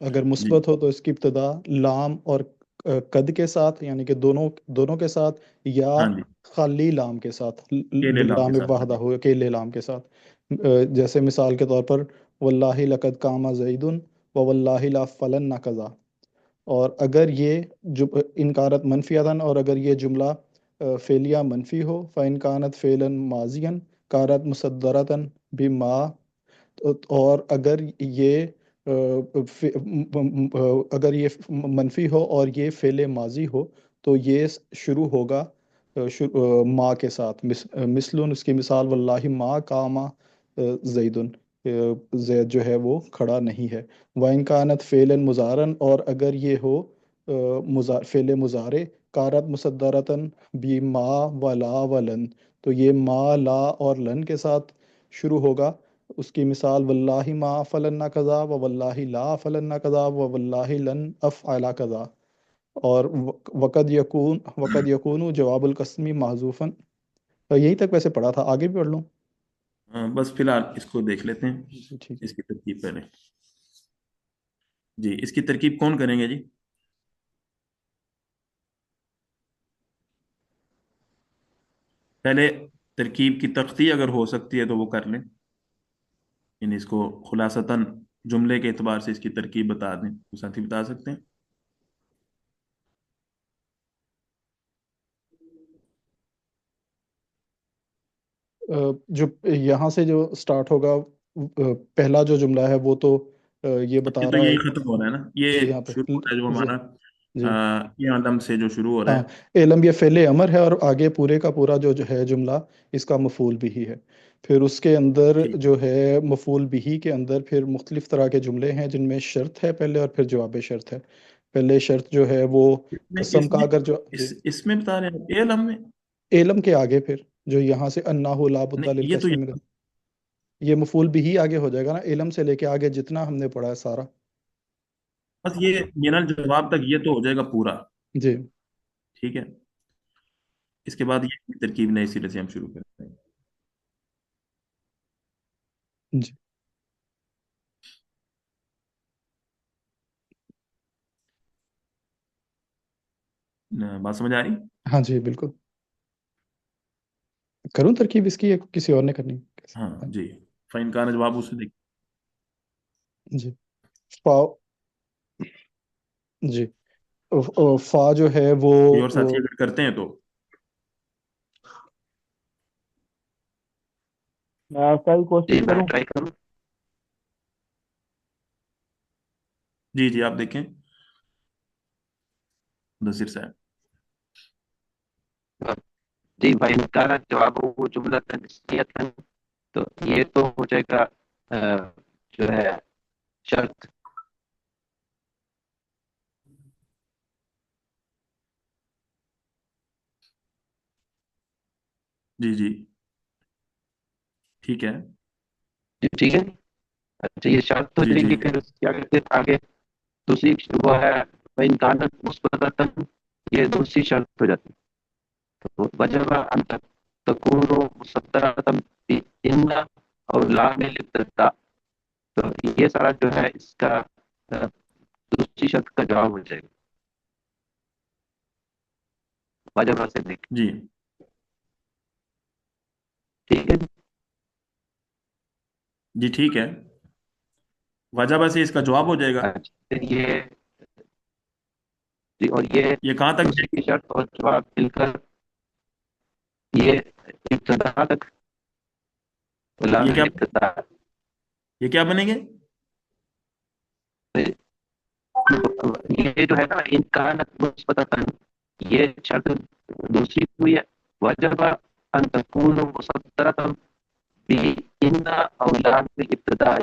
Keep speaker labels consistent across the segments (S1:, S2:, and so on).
S1: اگر
S2: جی
S1: مثبت ہو تو اس کی ابتدا لام اور قد کے ساتھ، یعنی کہ دونوں دونوں کے ساتھ، یا
S2: ہاں جی،
S1: خالی لام کے ساتھ،
S2: کیلے لام کے
S1: باللام
S2: ساتھ
S1: واحدہ
S2: پڑھیں۔
S1: ہو، اکیلے لام کے ساتھ۔ جیسے مثال کے طور پر واللہ لقد قام زید و واللہ لا فلن کذا۔ اور اگر یہ ان کانت منفیتاً، اور اگر یہ جملہ فعلیہ منفی ہو، فَإِن كانت فعلا ماضیا کانت مصدرتاً بما، اور اگر یہ منفی ہو اور یہ فعل ماضی ہو تو یہ شروع ہوگا ما کے ساتھ، مثلن اس کی مثال واللہ ما قام زیدن، زید جو ہے وہ کھڑا نہیں ہے۔ وَإِن كانت فعلا مضارعا، اور اگر یہ ہو فعل مضارع، کانت مصدرتاً بما ولا ولن، تو یہ ما، لا اور لن کے ساتھ شروع ہوگا۔ اس کی مثال واللہ ما فلن کذا و واللہ لا فلن کذا و واللہ لن افعل کذا۔ اور وقد یکون جواب القسمی محذوفاً۔ یہی تک ویسے پڑھا تھا، آگے بھی پڑھ لوں؟
S2: بس فی الحال اس کو دیکھ لیتے ہیں،
S1: جی ٹھیک ہے۔
S2: اس کی ترکیب پہلے۔ جی، اس کی ترکیب کون کریں گے جی؟ پہلے ترکیب کی تختی اگر ہو سکتی ہے تو وہ کر لیں، یعنی اس کو خلاصتاً جملے کے اعتبار سے اس کی ترکیب بتا دیں، تو ساتھی بتا سکتے ہیں؟
S1: جو یہاں سے جو سٹارٹ ہوگا، پہلا جو جملہ ہے وہ تو یہ
S2: یہ
S1: بتا
S2: تو
S1: رہا
S2: یہی
S1: ہے
S2: ختم ہو رہا ہے نا، یہ
S1: یہاں پہ۔
S2: شروع ہو رہا ہے جو
S1: جی
S2: ہمارا
S1: جی
S2: یہ عالم سے جو شروع ہو رہا
S1: ہاں،
S2: ہے۔
S1: علم یہ فعل امر ہے، اور آگے پورے کا پورا جو ہے جملہ اس کا مفعول بھی ہے۔ پھر اس کے اندر
S2: ٹھیک،
S1: جو ہے مفعول بھی کے اندر پھر مختلف طرح کے جملے ہیں، جن میں شرط ہے پہلے، اور پھر جواب شرط ہے۔ پہلے شرط جو ہے وہ
S2: اس میں
S1: قسم
S2: اس
S1: کا
S2: میں
S1: اگر جو جی
S2: اس میں بتا رہے ہیں اے عالم میں؟
S1: علم کے آگے پھر جو یہاں سے انہ لا بد
S2: نہیں، یہ تو
S1: للقسم یہ مفعول بھی آگے ہو جائے گا نا، علم سے لے کے آگے جتنا ہم نے پڑھا ہے سارا۔
S2: بس یہ من الجواب تک یہ تو ہو جائے گا پورا،
S1: جی
S2: ٹھیک ہے۔ اس کے بعد یہ ترکیب نئے سرے سے ہم شروع کرتے ہیں۔
S1: جی
S2: بات سمجھ آ رہی؟
S1: ہاں جی بالکل۔ کروں ترکیب اس کی، یا کسی اور نے کرنی ہے؟
S2: ہاں جی، فائن کا جواب اسے دیکھ۔
S1: جی فا جی فا جو ہے
S2: کوئی اور
S1: وہ
S2: ساتھی اگر کرتے ہیں تو میں آپ کا ہی
S3: جی
S2: کوشش
S3: میں
S2: کروں؟
S3: ٹرائی کروں۔
S2: جی جی، آپ دیکھیں نصیر صاحب۔
S3: جی بھائی کا جواب وہ جملہ تنسیت ہے، تو یہ تو ہو جائے گا جو ہے شرط۔
S2: جی جی، ٹھیک ہے۔
S3: جی ٹھیک ہے۔ اچھا یہ شرط ہو
S2: جی
S3: جائے
S2: جی
S3: گی، پھر کیا کہتے ہیں آگے دوسری وہ ہے فَإِن كَانَتْ مُثْبَتَةً، یہ دوسری شرط ہو جاتی ہے۔ تو وجب ان تکون مصدرۃ بإن اور لام الابتداء، تو یہ سارا جو ہے اس کا دوسری شرط کا جواب ہو جائے گا وجب سے دیکھ۔
S2: جی
S3: ٹھیک ہے
S2: جی، ٹھیک ہے، وجہ سے اس کا جواب ہو جائے گا۔
S3: اچھا پھر یہ جی، اور یہ
S2: یہ کہاں تک جائے
S3: دوسری شرط اور جواب مل کر یہ ابتدا تک
S2: گی؟
S3: لام
S2: یہ کیا
S3: الابتداء،
S2: یہ کیا بنیں گے؟
S3: یہ جو ہے نا امکان مثبتاً، یہ شرط دوسری ہوئی ہے، وجب ان تكون مصدرة بإن أو لام الابتداء،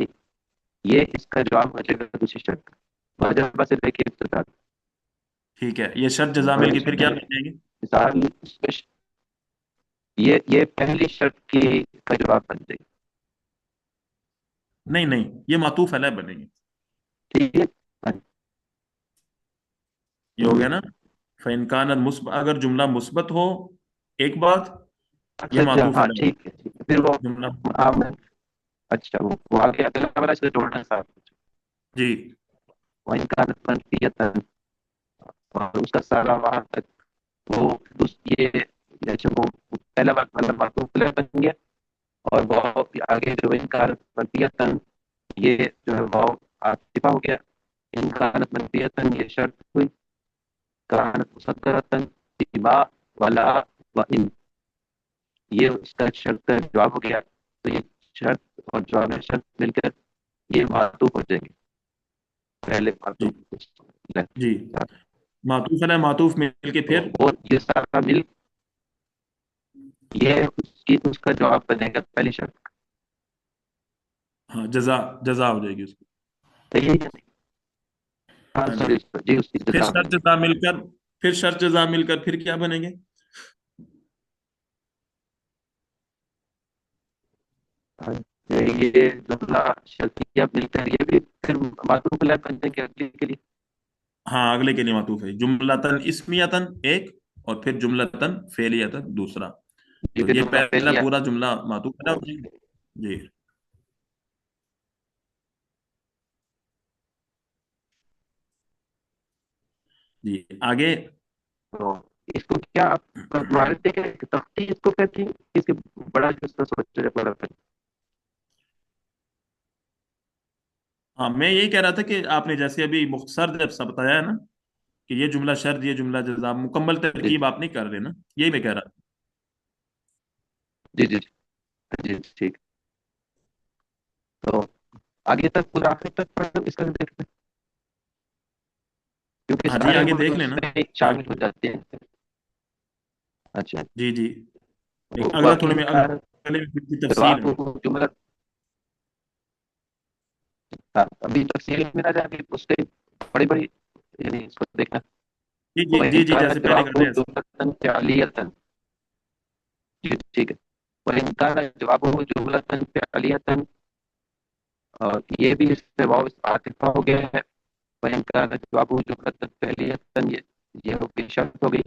S3: یہ اس کا جواب ہو جائے گا دوسری شرط کا، وجب سے لے کے ابتدا تک۔
S2: ٹھیک ہے، یہ شرط جزامل کی پھر کیا بن جائے گی؟
S3: مثال اس میں یہ پہلی شرط کی کا جواب بن جائے گا۔
S2: نہیں نہیں، یہ معطوف علیہ بنے گی۔
S3: ٹھیک ہے
S2: یہ ہو گیا نا، فَإِن كَانَتْ مثبت، اگر جملہ مثبت ہو ایک بات، یہ
S3: اچھا اچھا،
S2: معطوف
S3: ہاں
S2: علیہ
S3: ٹھیک ہے ٹھیک ہے، پھر وہ
S2: جملہ۔
S3: اچھا وہ آگے اگلا والا اس کو جوڑنا ہے ساتھ۔
S2: جی
S3: وإن كانت منفية، اور اس کا سارا وہاں تک وہ یہ جیسے وہ پہلا بات مطلب معطوف علیہ بن گیا، اور واو آگے جو ان کانت منفیتن یہ جو ہے واو عاطفہ ہو گیا، ان کانت منفیتن یہ شرط ہوئی، کانت مسکرتن بما ولا و ان یہ اس کا شرط کا جواب ہو گیا، تو یہ شرط اور جواب شرط مل کر یہ معطوف ہو جائیں گے پہلے
S2: جی
S3: معطوف
S2: جی، معطوف علیہ معطوف مل کے پھر
S3: اور یہ سارا مل یہ اس کا جواب بنے گا پہلی شرط کا۔
S2: ہاں جزا، جزا ہو جائے گی اس کی.
S3: صحیح ہے کہ نہیں؟ ہاں
S2: ہاں جی،
S3: سوری جی اس کی
S2: پھر
S3: جزا
S2: شرط
S3: بنے
S2: جزا مل کر، پھر شرط جزا مل کر پھر کیا بنیں گے؟
S3: گی۔ یہ جملہ شرطیہ مل کر یہ بھی پھر معطوف علیہ بننے کے اگلے کے لیے
S2: ہاں اگلے کے لیے معطوف ہے، جملتن اسمیتن ایک، اور پھر جملتن فعلیتن دوسرا.
S3: یہ
S2: تو
S3: پھر
S2: یہ
S3: جملہ
S2: پہلا
S3: فعلیہ
S2: پورا جملہ معطوف علیہ ہو جائے گا. جی جی آگے.
S3: تو اس کو کیا آپ معرفت دیکھیں کہ تختی اس کو کہتے ہیں، اس کے بڑا جو اس کا سوچ بڑا تھا۔
S2: ہاں میں یہی کہہ رہا تھا کہ آپ نے جیسے ابھی مختصر جب سا بتایا ہے نا کہ یہ جملہ شرط یہ جملہ جزا، مکمل
S3: جی
S2: ترکیب آپ نہیں کر رہے نا، یہی میں کہہ رہا تھا.
S3: جی جی جی جی، ٹھیک۔ تو آگے تک پورا آخر تک پڑھ اس کا دیکھتے ہیں کیونکہ
S2: ہاں جی
S3: سارے
S2: آگے
S3: ورڈ
S2: دیکھ
S3: اس
S2: لینا.
S3: میں شامل ہو جاتے ہیں۔ اچھا،
S2: جی جی، ایک اگلا تھوڑے
S3: وَإِنْ
S2: میں
S3: كَانَ
S2: اگلے میں کی تفصیل میں.
S3: جوابه جملہ، ابھی تفصیل میں نہ جائے، اس سے بڑی بڑی یعنی اس کو دیکھنا۔
S2: جی جی جی
S3: وَإِنْ
S2: جی،
S3: كَانَ
S2: جیسے پہلے کر رہے
S3: جوابه
S2: ہیں.
S3: جملة فعلية، جی ٹھیک ہے، وَإِنْ كَانَ جوابه جملة فعلية، اور یہ بھی اس سے واو عاطفہ ہو گیا ہے، وَإِنْ كَانَ جوابه جملة فعلية یہ ہو گئی شرط ہو گئی،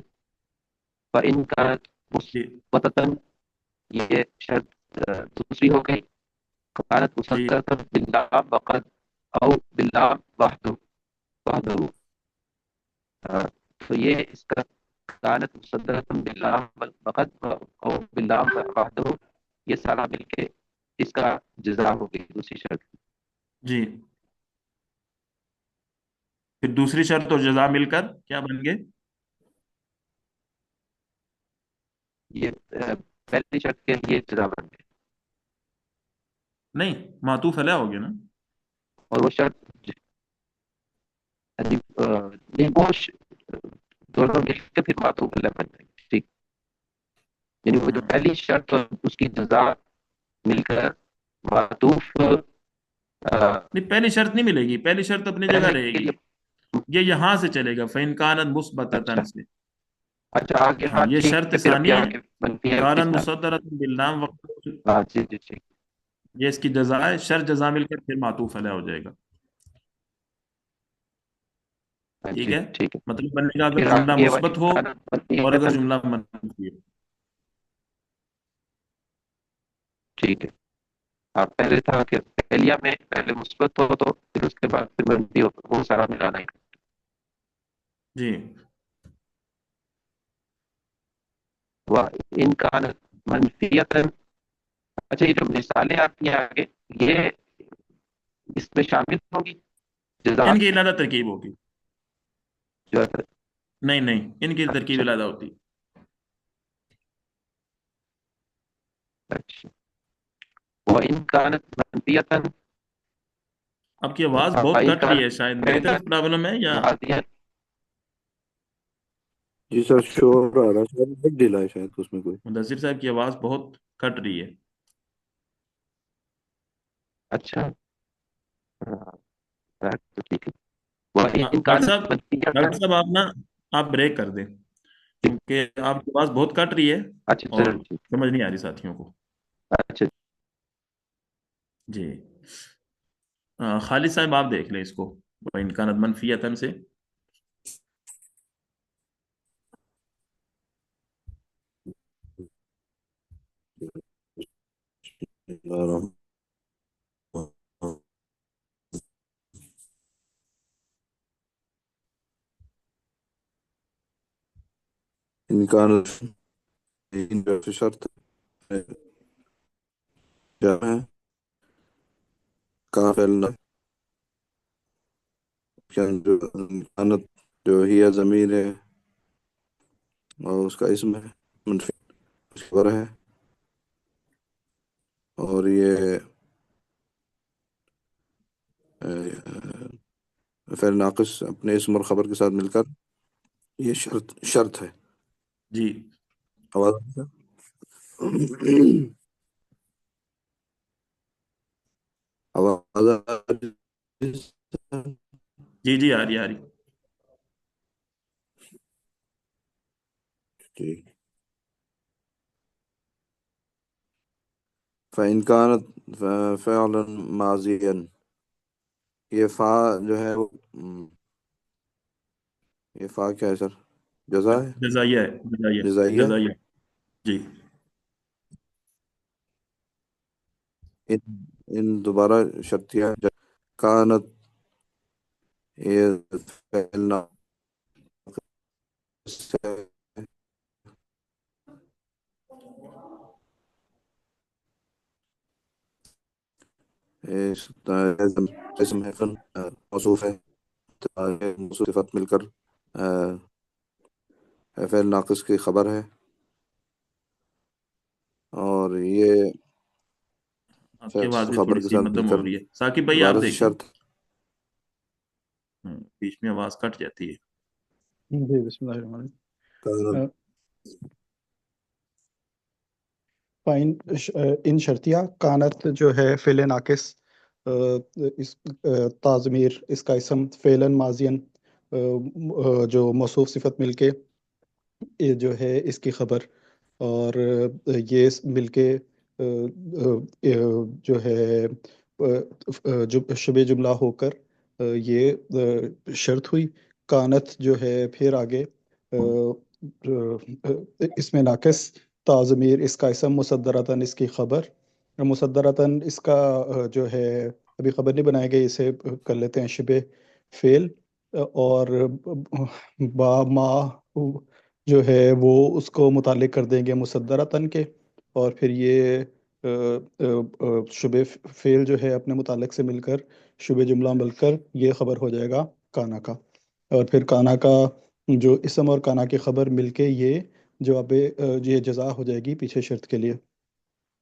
S3: وَإِنْ كَانَتْ
S2: جی
S3: مثبتة یہ شرط دوسری ہو گئی، كانت
S2: جی
S3: مسكرة باللام وقد أو باللام وحده تو یہ اس کا كانت مسكرة باللام وقد أو باللام وحده یہ سارا مل کے اس کا جزا ہو گئی دوسری شرط۔
S2: جی، پھر دوسری شرط اور جزا مل کر کیا بن گئے؟
S3: یہ پہلی شرط کے لیے جزا بن گئی،
S2: نہیں، معطوف علیہ ہو گیا نا.
S3: اور وہ شرط نہیں وہ دونوں مل کے پھر معطوف علیہ بن گئی، ٹھیک، یعنی وہ جو
S2: ہاں
S3: پہلی شرط اور اس کی جزا مل کر معطوف
S2: نہیں، پہلی شرط نہیں ملے گی، پہلی شرط اپنی جگہ
S3: پہلے
S2: رہے
S3: کے
S2: گی.
S3: لیے۔
S2: یہ یہاں سے چلے گا فَإِنْ كَانَتْ
S3: اچھا
S2: مُثْبَتَةً سے.
S3: اچھا آگے،
S2: ہاں
S3: ہاں
S2: یہ
S3: ٹھیک
S2: شرط
S3: ہے، پھر ابھی
S2: ثانیہ ہے،
S3: آگے بنتی ہے
S2: کانت
S3: اس طرح۔
S2: مصدرۃ باللام وقت،
S3: ہاں جی جی ٹھیک،
S2: یہ اس کی جزا ہے، شر جزا مل کر پھر معطوف علیہ ہو جائے گا.
S3: ہاں
S2: ٹھیک
S3: جی
S2: ہے،
S3: ٹھیک ہے،
S2: مطلب بننے کا اگر
S3: پھر
S2: جملہ
S3: آگے وہی
S2: مثبت ہو
S3: کانت بنتی
S2: اور
S3: ہے
S2: اگر جملہ منفی ہو.
S3: ٹھیک ہے۔ آپ پہلے تھا کہ پہلیا میں پہلے مثبت ہو تو پھر اس کے بعد پھر منفی ہو، وہ سارا ملانا ہے۔
S2: جی
S3: وہ ان کانت منفیتن، اچھا یہ جو مثالیں آتی ہیں آگے یہ اس میں شامل ہوگی جزا
S2: ان کی علیحدہ ترکیب ہوگی.
S3: جو ہے۔
S2: نہیں نہیں، ان کی ترکیب
S3: اچھا
S2: علیحدہ ہوتی.
S3: اچھا، وہ ان کانت منفیتن،
S2: آپ کی آواز بہت
S3: ان
S2: کٹ رہی ہے،
S3: کانت
S2: شاید میری
S3: فعلیہ
S2: طرف پرابلم ہے یا؟
S3: ماضیہ،
S1: جی سر، شور آ رہا ہے، شاید نیٹ ڈلا ہے شاید اس میں کوئی.
S2: مدثر صاحب کی آواز بہت کٹ رہی ہے.
S3: اچھا تو ٹھیک ہے، وہ
S2: ہاں
S3: ان
S2: ڈاکٹر صاحب،
S3: کانت منفیتن،
S2: ڈاکٹر صاحب آپ نا، آپ بریک کر دیں کیونکہ آپ کی آواز بہت کٹ رہی ہے
S3: اچھا
S2: اور
S3: چلو ٹھیک،
S2: سمجھ نہیں آ رہی ساتھیوں کو.
S3: اچھا
S2: جی خالد صاحب آپ دیکھ لیں اس کو امکانات منفیتن سے.
S4: إن كان في شرط جامع كافل كانت جو هي ضمیر ہے اور اس کا اسم ہے، منفی خبر ہے، اور یہ فعل ناقص اپنے اسم اور خبر کے ساتھ مل کر یہ شرط ہے.
S2: جی
S4: آواز آواز آ رہی ہے؟
S2: جی جی، آ رہی آ رہی.
S4: ٹھیک. فإن كانت فعلا ماضيا، یہ فا جو ہے یہ فا کیا ہے سر؟ جزا ہے،
S2: جزائیہ ہے، جزائیہ.
S4: جزائیہ.
S2: جزائیہ. جی.
S4: ان دوبارہ شرطیہ کانت، یہ فعل ناقص ہے، اسم ہے، موصوف ہے، موصوف صفت مل کر فعل ناقص کی خبر ہے، اور یہ
S2: آپ کی آواز بھی
S4: خبر
S2: تھوڑی
S4: کے
S2: سی
S4: ساتھ مل
S2: مدھم
S4: کر
S2: ہو رہی ہے، ثاقب بھائی آپ
S4: دوبارہ سے
S2: دیکھیں.
S4: شرط.
S2: بیچ میں آواز کٹ جاتی ہے.
S1: جی بسم اللہ الرحمن
S4: کانت
S1: الرحیم. فائن ان شرطیہ کانت جو ہے فعل ناقص، اس تعظمیر اس کا اسم، فعلن ماضین جو موصوف صفت مل کے یہ جو ہے اس کی خبر، اور یہ مل کے جو ہے شبہ جملہ ہو کر یہ شرط ہوئی. کانت جو ہے پھر آگے اس میں ناقص، تعظمیر اس کا اسم، مصدرتاً اس کی خبر. مصدرتاً اس کا جو ہے ابھی خبر نہیں بنائے گئے، اسے کر لیتے ہیں شبہ فعل. اور با ما جو ہے وہ اس کو متعلق کر دیں گے مصدرتاً کے، اور پھر یہ شبہ فعل جو ہے اپنے متعلق سے مل کر شبہ جملہ مل کر یہ خبر ہو جائے گا کانا کا. اور پھر کانا کا جو اسم اور کانا کی خبر مل کے یہ جواب یہ جزا ہو جائے گی پیچھے شرط کے لیے.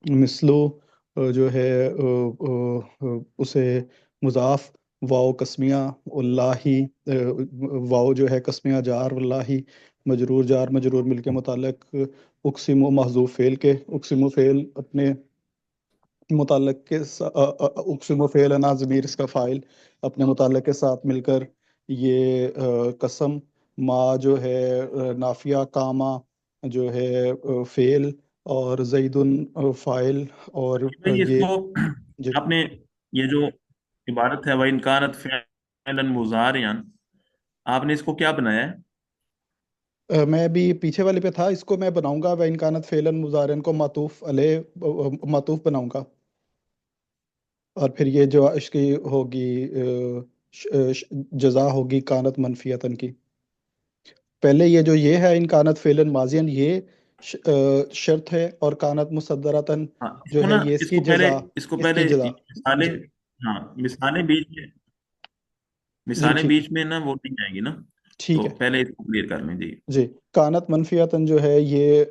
S1: مثلو جو ہے اسے مضاف واو قسمیہ، اللہ واو جو ہے قسمیہ جار، واللہ مجرور، جار مجرور مل کے متعلق اقسم و محذوف فعل کے. اقسم و فعل اپنے متعلق کے اقسم و فعل انا ضمیر اس کا فاعل اپنے متعلق کے ساتھ مل کر یہ قسم. ما جو ہے نافیہ، کاما جو ہے فعل، اور زید فاعل. اور
S2: بھائی اس
S1: یہ
S2: کو
S1: جی
S2: آپ نے یہ جو عبارت ہے وَإِنْ كَانَتْ فِعْلًا مُضَارِعًا، آپ نے اس کو کیا بنایا ہے؟
S1: میں ابھی پیچھے والے پہ تھا، اس کو میں بناؤں گا وَإِنْ كَانَتْ فِعْلًا مُضَارِعًا کو معطوف علیہ معطوف بناؤں گا. اور پھر یہ جو اس کی ہوگی جزا ہوگی کانت منفیتن کی. پہلے یہ جو یہ ہے ان کانت فعلاً ماضیاً یہ شرط ہے، اور کانت مصدرتاً
S2: ہاں اس
S1: جو
S2: کو
S1: ہے
S2: نا،
S1: یہ
S2: اس کو پہلے اس کو
S1: اس کی
S2: پہلے
S1: جزا.
S2: مثالیں،
S1: جی
S2: ہاں مثالیں بیچ میں،
S1: جی
S2: مثالیں
S1: ٹھیک ہے،
S2: بیچ میں نا وہ نہیں آئیں گی نا،
S1: ٹھیک
S2: تو
S1: ہے.
S2: پہلے اس کو کلیئر کر لیں. جی
S1: جی کانت منفیتاً جو ہے یہ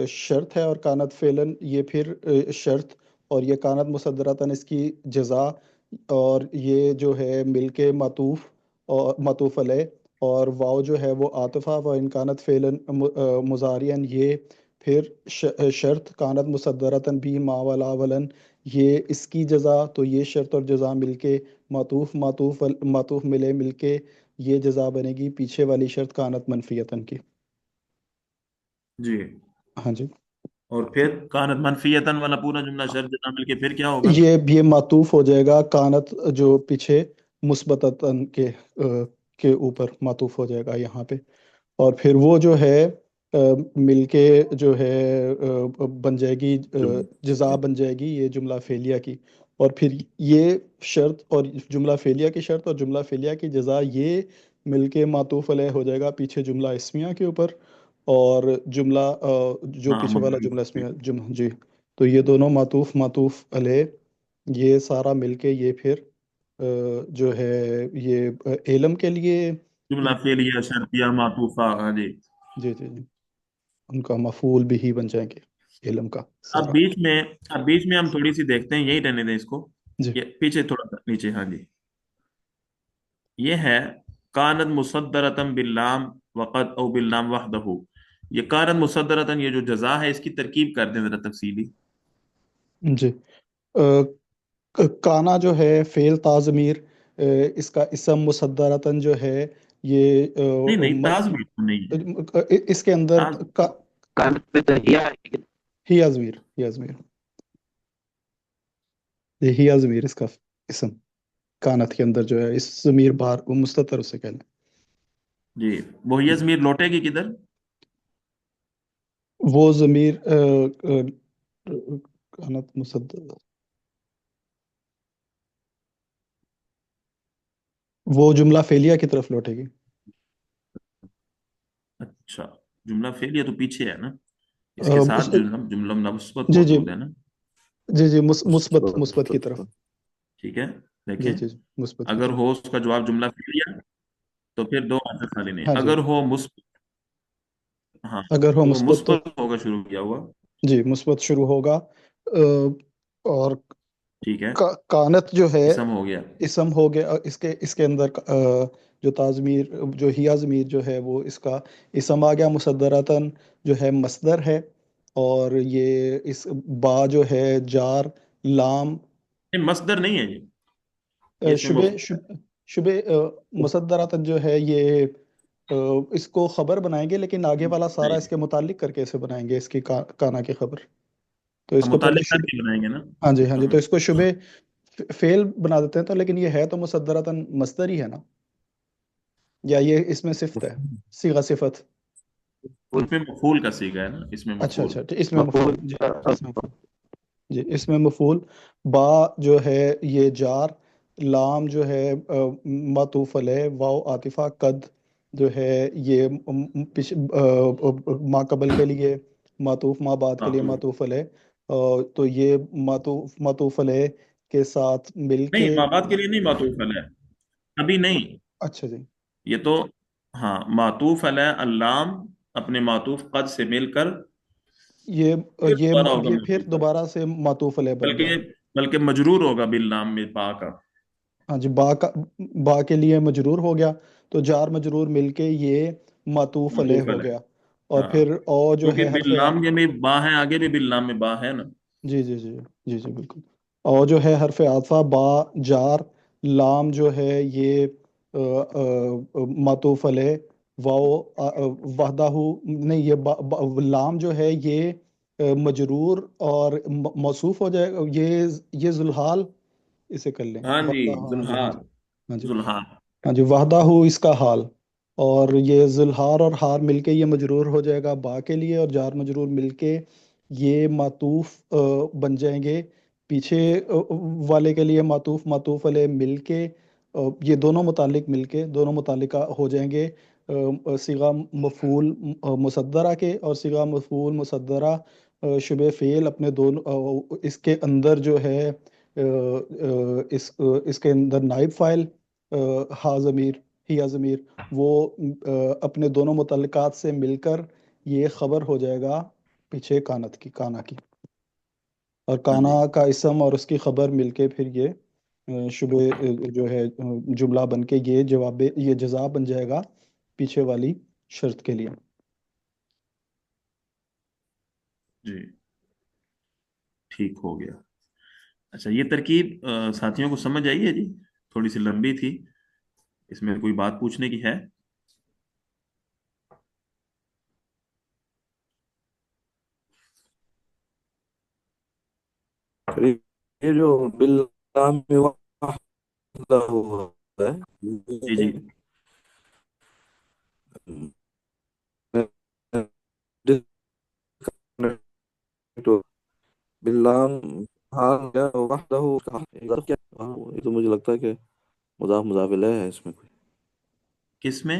S1: شرط ہے، اور کانت فعلاً یہ پھر شرط، اور یہ کانت مصدرتاً اس کی جزا، اور یہ جو ہے مل کے معطوف اور معطوف علیہ. اور واو جو ہے وہ عاطفہ، و ان کانت فعلاً مضارعاً یہ پھر شرط. کانت مصدرتاً بھی ما ولا ولن یہ اس کی جزا. تو یہ شرط اور جزا مل کے معطوف معطوف ملے مل کے یہ جزا بنے گی پیچھے والی شرط کانت منفیتن کی.
S2: جی.
S1: ہاں جی.
S2: اور پھر کانت منفیتن والا پورا جملہ شرط جزا مل کے پھر کیا ہوگا؟
S1: یہ معطوف ہو جائے گا کانت جو پیچھے مثبتتن کے اوپر معطوف ہو جائے گا یہاں پہ. اور پھر وہ جو ہے مل کے جو ہے بن جائے گی جزا بن جائے گی یہ جملہ فعلیہ کی. اور پھر یہ شرط اور جملہ فعلیہ کی شرط اور جملہ فعلیہ کی جزا یہ مل کے معطوف علیہ ہو جائے گا پیچھے جملہ اسمیہ کے اوپر. اور جملہ جو
S2: ہاں
S1: پیچھے والا
S2: مفعول
S1: جملہ
S2: بھی۔
S1: اسمیہ جی، تو یہ دونوں معطوف معطوف علیہ، یہ سارا مل کے یہ پھر جو ہے یہ علم کے لیے
S2: جملہ
S1: یہ،
S2: فعلیہ شرطیہ معطوفہ، ہاں جی۔
S1: جی جی جی، ان کا مفعول بھی ہی بن جائیں گے علم کا
S2: اب
S1: سارا۔
S2: بیچ میں اب بیچ میں ہم تھوڑی سی دیکھتے ہیں، یہی رہنے دیں اس کو،
S1: جی
S2: یہ پیچھے تھوڑا سا نیچے، ہاں جی۔ یہ ہے کانت مصدرتم باللام وقد او باللام وحدہ، یہ کانت مصدرتن، یہ جو جزا ہے اس کی ترکیب کر دیں ذرا تفصیلی۔
S1: جی، کانا جو ہے فعل تازمیر، اس کا اسم مصدرتاً جو ہے یہ
S2: نہیں نہیں، تازمیر تو نہیں ہے،
S1: اس کے اندر
S2: تاز
S3: کانت میں تو ہیا ہے،
S1: ہی ازمیر، ہی ازمیر، یہ ہی ازمیر اس کا اسم، کانت کے اندر جو ہے اس ضمیر بار وہ مستتر اسے کہہ لیں۔
S2: جی، وہی ضمیر لوٹے گی کدھر؟
S1: وہ ضمیر کانت مصدر، وہ جملہ فعلیہ کی طرف لوٹے گی۔
S2: اچھا، جملہ فعلیہ تو پیچھے ہے نا، اس کے ساتھ جملہ جملہ مثبت
S1: جی جی
S2: موجود ہے نا۔
S1: جی جی، مثبت مثبت کی طرف،
S4: مصطفی
S2: ٹھیک ہے،
S1: جی
S2: دیکھیں،
S1: جی جی، مثبت کی
S2: اگر
S1: طرف،
S2: ہو اس کا جواب جملہ فعلیہ تو پھر دو حرف خالی نہیں،
S1: ہاں جی،
S2: اگر ہو مثبت، ہاں
S1: اگر ہو
S2: تو
S1: مثبت تو
S2: مثبت ہوگا شروع کیا ہوا،
S1: جی مثبت شروع ہوگا، اور
S2: ٹھیک ہے،
S1: کانت جو ہے
S2: اسم ہو گیا۔
S1: اسم ہو گیا، اس کے اندر جو تازمیر جو ہیا ضمیر جو ہے وہ اس کا اسم آ گیا مصدرتاً، جو ہے مصدر ہے، اور یہ اس با جو ہے جار لام
S2: نہیں مصدر نہیں ہے یہ اس میں
S1: شبہ شبہ مصدرتاً جو ہے یہ اس کو خبر بنائیں گے، لیکن آگے والا سارا اس
S2: نہیں،
S1: کے متعلق کر کے اسے بنائیں گے، اس کی کانا کی خبر، تو اس
S2: ہم
S1: کو پہلے
S2: متعلق کر کے بنائیں گے نا۔
S1: ہاں جی ہاں جی،
S2: ہاں
S1: تو اس کو شبہ فعل بنا دیتے ہیں، تو لیکن یہ ہے تو مصدرتاً مصدر ہی ہے نا، یا یہ اس میں صفت ہے، صیغہ صفت؟
S2: اس میں مفعول کا صیغہ ہے نا، اس میں
S1: اچھا
S2: مفعول۔
S1: اچھا، اس میں
S3: مفعول
S1: مفعول، جی اس میں مفعول، جی اس میں مفعول، با جو ہے یہ جار، لام جو ہے معطوف علیہ، واو عاطفہ، قد جو ہے یہ ما قبل کے لیے معطوف، ما بعد کے لیے
S2: معطوف،
S1: معطوف علیہ، تو یہ معطوف علیہ کے ساتھ مل
S2: نہیں
S1: کے،
S2: ماں باپ کے لیے نہیں معطوف علیہ، ابھی نہیں،
S1: اچھا جی،
S2: یہ تو، ہاں معطوف علیہ اللام اپنے معطوف قد سے مل کر
S1: یہ
S2: پھر
S1: یہ
S2: دوبارہ ہوگا
S1: یہ پھر
S2: معطوف علیہ،
S1: دوبارہ سے معطوف علیہ بن گیا،
S2: بلکہ بلکہ مجرور ہوگا باللام میں با کا،
S1: ہاں جی، با کے لیے مجرور ہو گیا، تو جار مجرور مل کے یہ معطوف علیہ
S2: معطوف
S1: ہو
S2: علیہ،
S1: گیا، اور
S2: ہاں،
S1: پھر او جو ہے
S2: کیونکہ
S1: حرف
S2: باللام کے میں با ہے، آگے بھی باللام میں با ہے نا۔
S1: جی جی جی جی جی بالکل، او جو ہے حرف عاطفہ، با جار، لام جو ہے یہ معطوف علیہ، واو وحدہ نہیں، یہ لام جو ہے یہ مجرور اور موصوف ہو جائے گا، یہ ذوالحال اسے کر لیں
S2: ہاں جی،
S1: وحدہ، ہاں جی ہاں
S2: ذوالحال،
S1: جی ہاں جی
S2: ذوالحال،
S1: ہاں جی، وحدہ ہو اس کا حال، اور یہ ذوالحار اور ہار مل کے یہ مجرور ہو جائے گا با کے لیے، اور جار مجرور مل کے یہ معطوف بن جائیں گے پیچھے والے کے لیے، معطوف معطوف علیہ مل کے یہ دونوں متعلق مل کے دونوں متعلقہ ہو جائیں گے صیغہ مفعول مصدرہ کے، اور صیغہ مفعول مصدرہ شبہ فعل اپنے دونوں اس کے اندر جو ہے اس کے اندر نائب فاعل ہا ضمیر، ہیا ضمیر، وہ اپنے دونوں متعلقات سے مل کر یہ خبر ہو جائے گا پیچھے کانت کی، کانا کی، اور
S2: ہاں
S1: کانا
S2: جی،
S1: کا اسم اور اس کی خبر مل کے پھر یہ شبہ جو ہے جملہ بن کے یہ جواب، یہ جزا بن جائے گا پیچھے والی شرط کے لیے۔
S2: جی ٹھیک ہو گیا۔ اچھا، یہ ترکیب ساتھیوں کو سمجھ آئی ہے جی؟ تھوڑی سی لمبی تھی، اس میں کوئی بات پوچھنے کی ہے؟
S4: یہ جو باللام میں وحدہ ہوا ہے،
S2: جی جی،
S4: باللام، ہاں کیا وحدہ کیا، یہ تو مجھے لگتا ہے کہ مضاف مضاف الیہ ہے اس میں کوئی،
S2: کس میں؟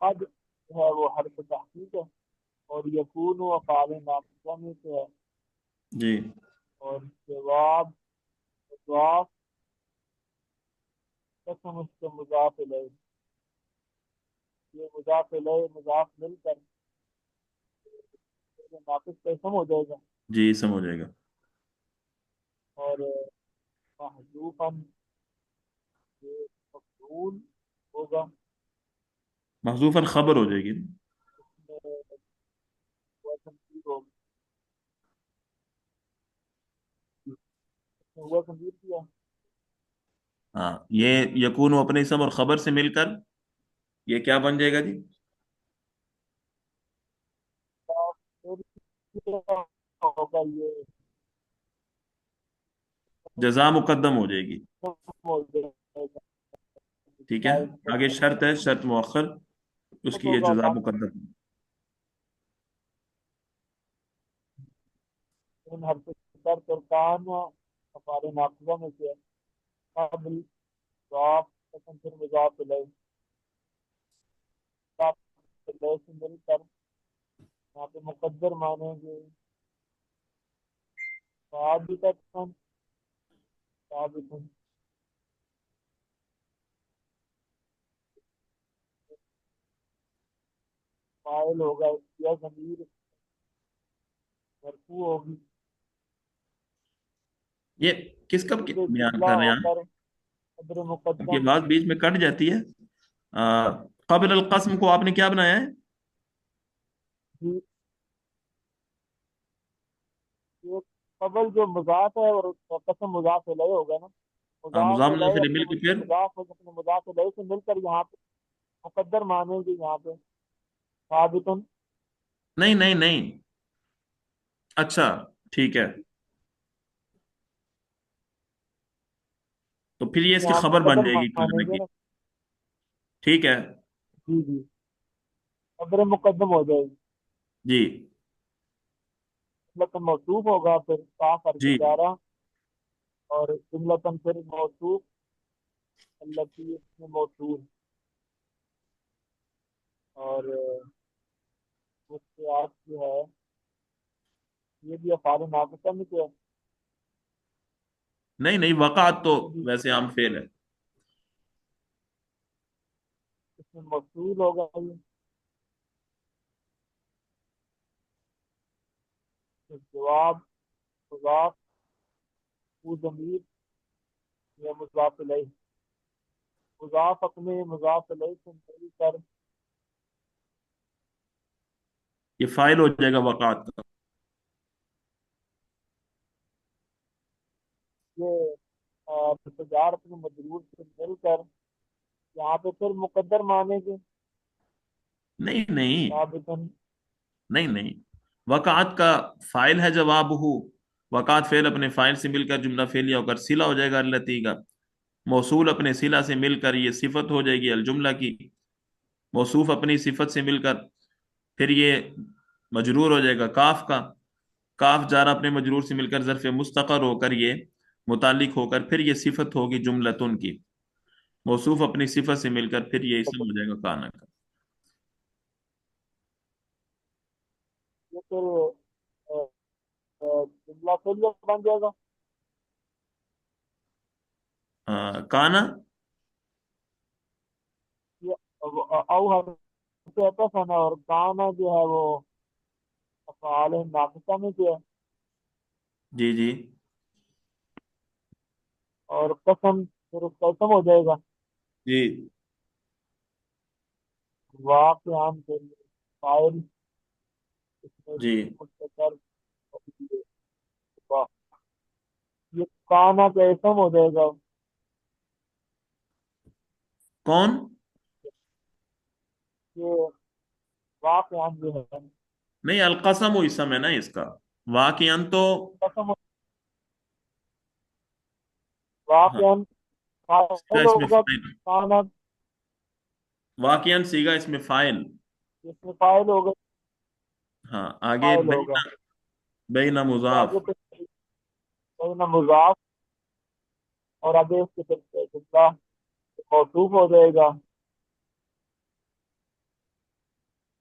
S5: قد جو ہے وہ حرف تحقیق ہے اور یکون و افعال ناقصہ میں سے ہے
S2: جی
S5: اور جواب مضاف قسم اس کے مضاف الیہ یہ مضاف الیہ مضاف مل کر یہ ناقص قسم ہو جائے گا
S2: جی سم ہو جائے گا.
S5: اور محذوفاً یہ مفعول ہوگا
S2: محذوفاً خبر ہو جائے گی.
S5: اس میں ہوا تنقید ہوگی اس میں ہوا تنقید کیا
S2: ہاں یہ یکون اپنے اسم اور خبر سے مل کر یہ کیا بن جائے گا جی؟
S5: پھر کیا ہوگا یہ
S2: جزا مقدم ہو جائے گی.
S5: ہو جائے گا
S2: ٹھیک ہے. آگے شرط ہے، شرط مؤخر، اس کی یہ
S5: ہوگا
S2: جزا
S5: کام
S2: مقدم.
S5: ان حرف شرط اور کان ہمارے ناقصہ میں سے قبل ضاف قسم پھر مضاف الیہ مضاف الیہ سے مل کر یہاں پہ مقدر مانیں گے ثابتاً ثابتاً فاعل ہوگا یا ضمیر مرفوع ہوگی
S2: یہ کس کا
S5: اس سے
S2: بیان
S5: جملہ
S2: کر رہے
S5: ہو
S2: ہیں آپ؟
S5: کر قدر
S2: آپ کی
S5: مقدم
S2: بات بیچ میں کٹ جاتی ہے. قبل القسم کو آپ نے کیا بنایا ہے؟
S5: بھی یہ قبل جو مضاف ہے اور قسم مضاف الیہ ہوگا نا مضاف
S2: مضاف
S5: الیہ
S2: سے
S5: اپنے
S2: مل کے پھر
S5: مضاف اور اپنے مضاف الیہ سے مل کر یہاں پہ مقدر مانیں گے یہاں پہ ثابتن
S2: نہیں نہیں نہیں. اچھا ٹھیک ہے، تو پھر یہ اس کی
S5: یہاں
S2: خبر بن
S5: مقدر
S2: جائے گی
S5: مانیں
S2: کان
S5: گے
S2: کی.
S5: نا
S2: ٹھیک ہے.
S5: جی جی خبر مقدم ہو جائے گی
S2: جی
S5: جملتاً موصوف ہوگا پھر صاف حرف
S2: جی
S5: جارہ اور جملتاً پھر موصوف التي اس میں موصول اور اس کے آپ جو ہے یہ بھی افعال ناقصہ میں سے ہے
S2: نہیں نہیں، وقعت تو
S5: یہ بھی
S2: ویسے عام فعل ہے.
S5: اس میں موصول ہوگا یہ جواب مضاف وہ ضمیر یا مضاف الیہ مضاف اپنے مضاف الیہ سے مل کر
S2: یہ فائل ہو جائے گا وقعت کا.
S5: یہ تجار اپنے مجرور سے مل کر یہاں پہ پھر مقدر مانیں گے
S2: نہیں نہیں
S5: ثابتاً
S2: نہیں نہیں، وقعت کا فائل ہے جواب ہو. وقعت فعل اپنے فائل سے مل کر جملہ فعلیہ ہو کر صلہ ہو جائے گا التی کا. موصول اپنے صلہ سے مل کر یہ صفت ہو جائے گی الجملہ کی. موصوف اپنی صفت سے مل کر پھر یہ مجرور ہو جائے گا کاف کا. کاف جارہ اپنے مجرور سے مل کر ظرف مستقر ہو کر یہ متعلق ہو کر پھر یہ صفت ہوگی جملتن کی. موصوف اپنی صفت سے مل کر پھر یہ اسم ہو جائے گا کانا کا.
S5: یہ پھر جملہ فعلیہ بن جائے گا
S2: کانا.
S5: یہ او حرف عطف ہے نا اور کانا جو ہے وہ افعال ناقصہ میں سے ہے
S2: جی جی
S5: اور قسم پھر اس کا اسم ہو جائے گا
S2: جی
S5: واقعہ کے فاعل اس میں
S2: جی.
S5: مستقر یہ کانا کا اسم ہو جائے گا
S2: کون؟
S5: یہ واقعہ جو ہے
S2: نہیں، القسم و اسم ہے نا اس کا. واقعاً تو
S5: قسم
S2: ہاں
S5: واقعہ
S2: سیگا
S5: فاعل
S2: اس میں
S5: ہوگا
S2: فائل.
S5: کانا
S2: واقعاً سیگا اس میں فائل.
S5: اس میں فاعل ہوگا
S2: ہاں آگے
S5: فاعل ہوگا
S2: بینا. بینا مضاف.
S5: آگے پھر بین مضاف اور آگے اس کے پھر جملہ موصوف ہو جائے گا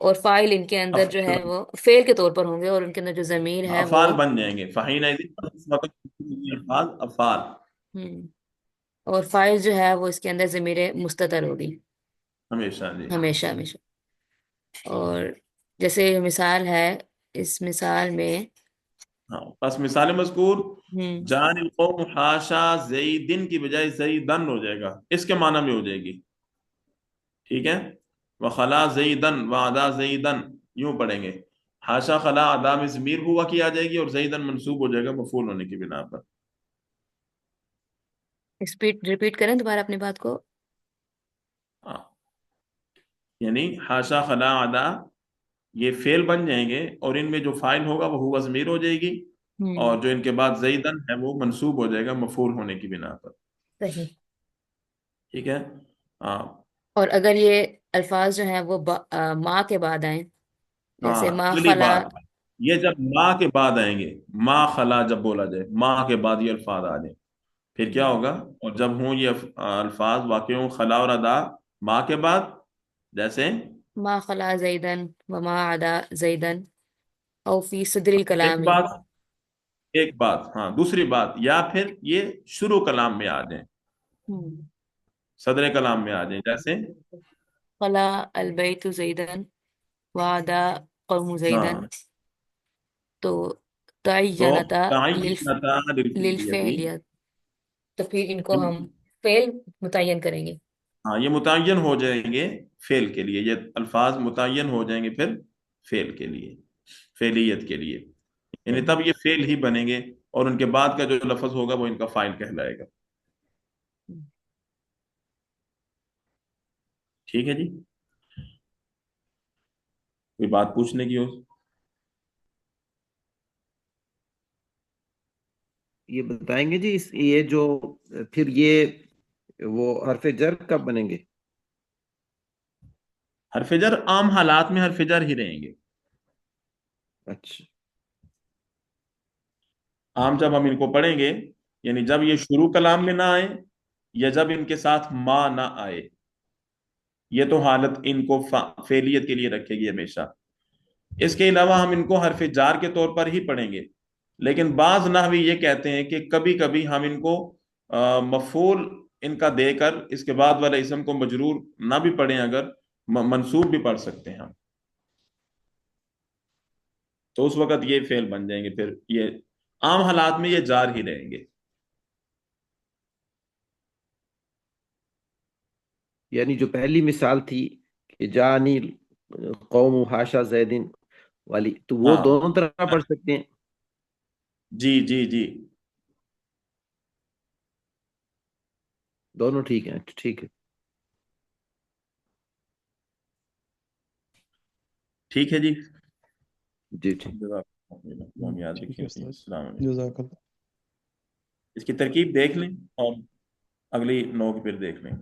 S6: اور فائل ان کے اندر جو ہے وہ فعل کے طور پر ہوں گے، اور ان کے اندر جو ضمیر ہے وہ
S2: افعال بن جائیں گے، فہین الفاظ افعال.
S6: ہم، اور فائل جو ہے وہ اس کے اندر ضمیر مستتر ہوگی
S2: ہمیشہ جی.
S6: ہمیشہ ہمیشہ. اور جیسے مثال ہے، اس مثال میں
S2: ہاں، بس مثال مذکور
S6: ہم،
S2: جان القوم حاشا زیدن کی بجائے زیدن ہو جائے گا، اس کے معنی میں ہو جائے گی. ٹھیک ہے، وخلا زیدن وعدا زیدن یوں پڑھیں گے. حاشا خلا ادا میں ضمیر ہوا کی آ جائے گی، اور زیدن منصوب ہو جائے گا مفعول ہونے کی بنا پر.
S6: ریپیٹ کریں دوبارہ اپنی بات کو.
S2: ہاں، یعنی حاشا خلا ادا یہ فعل بن جائیں گے، اور ان میں جو فاعل ہوگا وہ ہوا ضمیر ہو جائے گی،
S6: ہم،
S2: اور جو ان کے بعد زیدن ہے وہ منصوب ہو جائے گا مفعول ہونے کی بنا پر.
S6: صحیح.
S2: ٹھیک ہے. ہاں.
S6: اور اگر یہ الفاظ جو ہیں وہ ماں کے بعد آئیں،
S2: ہاں،
S6: جیسے ما
S2: اگلی
S6: خلا.
S2: بات، یہ جب ماں کے بعد آئیں گے، ماں خلا جب بولا جائے، ماں کے بعد یہ الفاظ آ جائیں، پھر کیا ہوگا؟ اور جب ہوں یہ الفاظ واقع ہوں خلا اور ادا ماں کے بعد، جیسے
S6: ما خلا زیدن وما عدا زیدن او فی صدر
S2: ایک
S6: الکلام.
S2: بات، ایک بات، ہاں دوسری بات، یا پھر یہ شروع کلام میں آ جائیں، صدر کلام میں آ جائیں، جیسے
S6: خلا البیت زیدن وعدا قوم زیدن،
S2: ہاں،
S6: تو
S2: تو
S6: تعینتا
S2: تعینتا للفعلیتی.
S6: للفعلیت، تو پھر ان کو ہم فعل متعین کریں گے.
S2: ہاں، یہ متعین ہو جائیں گے فعل کے لیے، یہ الفاظ متعین ہو جائیں گے پھر فعل کے لیے، فعلیت کے لیے. یعنی تب یہ فعل ہی بنیں گے، اور ان کے بعد کا جو لفظ ہوگا وہ ان کا فاعل کہلائے گا. ٹھیک ہے جی. کوئی بات پوچھنے کی ہو؟
S7: یہ بتائیں گے جی یہ جو پھر یہ وہ حرف جر کب بنیں گے؟
S2: حرف جر عام حالات میں حرف جر ہی رہیں گے.
S7: اچھا.
S2: عام جب ہم ان کو پڑھیں گے، یعنی جب یہ شروع کلام میں نہ آئے، یا جب ان کے ساتھ ما نہ آئے، یہ تو حالت ان کو فعلیت کے لیے رکھے گی ہمیشہ. اس کے علاوہ ہم ان کو حرف جار کے طور پر ہی پڑھیں گے، لیکن بعض نحوی یہ کہتے ہیں کہ کبھی کبھی ہم ان کو مفعول ان کا دے کر اس کے بعد والے اسم کو مجرور نہ بھی پڑھیں، اگر منصوب بھی پڑھ سکتے ہیں ہم، تو اس وقت یہ فعل بن جائیں گے. پھر یہ عام حالات میں یہ جار ہی رہیں گے.
S7: یعنی جو پہلی مثال تھی کہ جانی قوم حاشا زیدن والی، تو وہ
S2: ہاں
S7: دونوں طرح پڑھ سکتے ہیں؟
S2: جی جی جی.
S7: دونوں ٹھیک ہیں. ٹھیک ہے.
S2: ٹھیک ہے جی.
S7: جی ٹھیک.
S2: ہم یاد
S1: ٹھیک ہے
S2: رکھیں.
S1: استاد،
S2: السلام علیکم.
S1: جزاک اللہ.
S2: اس کی ترکیب دیکھ لیں، اور اگلی نوک پھر دیکھ لیں.